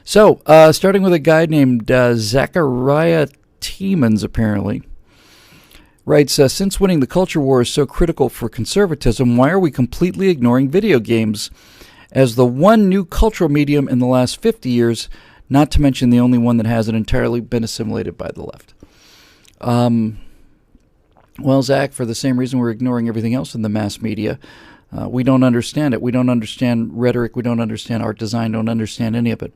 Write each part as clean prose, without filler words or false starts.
So, starting with a guy named Zachariah Tiemans, apparently, writes, since winning the culture war is so critical for conservatism, why are we completely ignoring video games as the one new cultural medium in the last 50 years, not to mention the only one that hasn't entirely been assimilated by the left? Well, Zach, for the same reason we're ignoring everything else in the mass media, we don't understand it. We don't understand rhetoric. We don't understand art design. Don't understand any of it.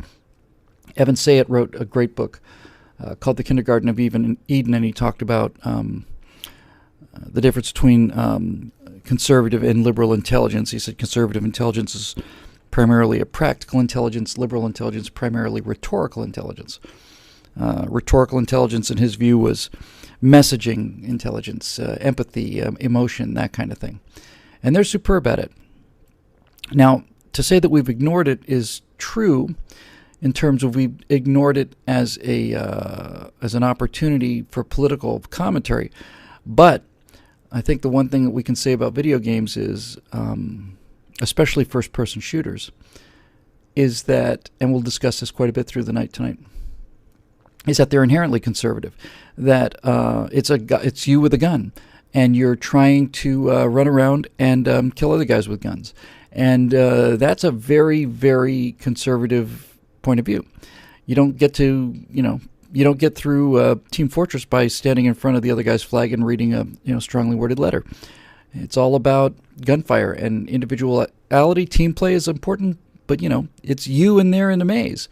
Evan Sayet wrote a great book called The Kindergarten of Eden, and he talked about the difference between conservative and liberal intelligence. He said conservative intelligence is primarily a practical intelligence, liberal intelligence primarily rhetorical intelligence. Rhetorical intelligence, in his view, was messaging intelligence, empathy, emotion, that kind of thing. And they're superb at it. Now, to say that we've ignored it is true in terms of we've ignored it as an opportunity for political commentary. But I think the one thing that we can say about video games is, especially first-person shooters, is that, and we'll discuss this quite a bit through the night tonight, is that they're inherently conservative. That it's you with a gun, and you're trying to run around and kill other guys with guns. And that's a very, very conservative point of view. You don't get to, you don't get through Team Fortress by standing in front of the other guy's flag and reading a strongly worded letter. It's all about gunfire and individuality. Team play is important, but it's you in there in the maze.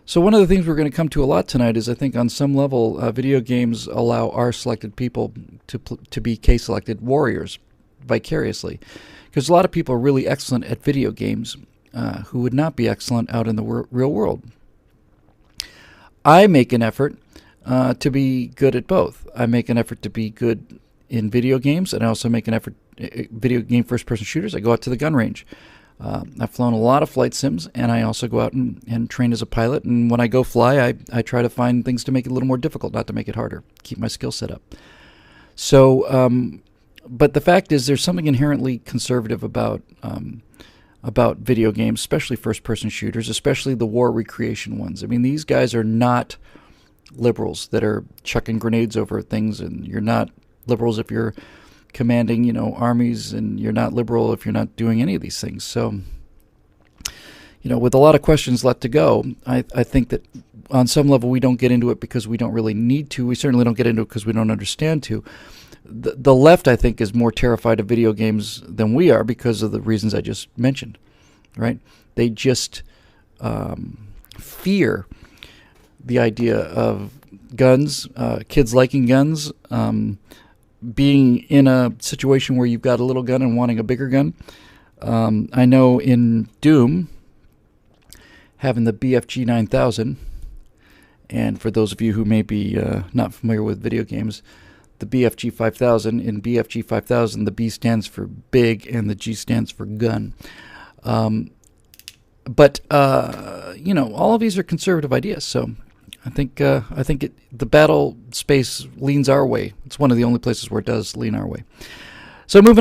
So one of the things we're going to come to a lot tonight is, I think, on some level, video games allow our selected people to be K-selected warriors vicariously, because a lot of people are really excellent at video games who would not be excellent out in the real world. I make an effort to be good at both. I make an effort to be good in video games, and I also make an effort video game first-person shooters. I go out to the gun range. I've flown a lot of flight sims, and I also go out and train as a pilot. And when I go fly, I try to find things to make it a little more difficult, not to make it harder, keep my skill set up. So, but the fact is, there's something inherently conservative about video games, especially first-person shooters, especially the war recreation ones. I mean, these guys are not liberals that are chucking grenades over things, and you're not liberals if you're commanding, armies, and you're not liberal if you're not doing any of these things. So, with a lot of questions left to go, I think that on some level we don't get into it because we don't really need to. We certainly don't get into it because we don't understand to. The left, I think, is more terrified of video games than we are because of the reasons I just mentioned, right? They just fear the idea of guns, kids liking guns, being in a situation where you've got a little gun and wanting a bigger gun. I know in Doom, having the BFG 9000, and for those of you who may be not familiar with video games, the BFG 5000, in BFG 5000, the B stands for big and the G stands for gun. But all of these are conservative ideas, so I think the battle space leans our way. It's one of the only places where it does lean our way. So moving on.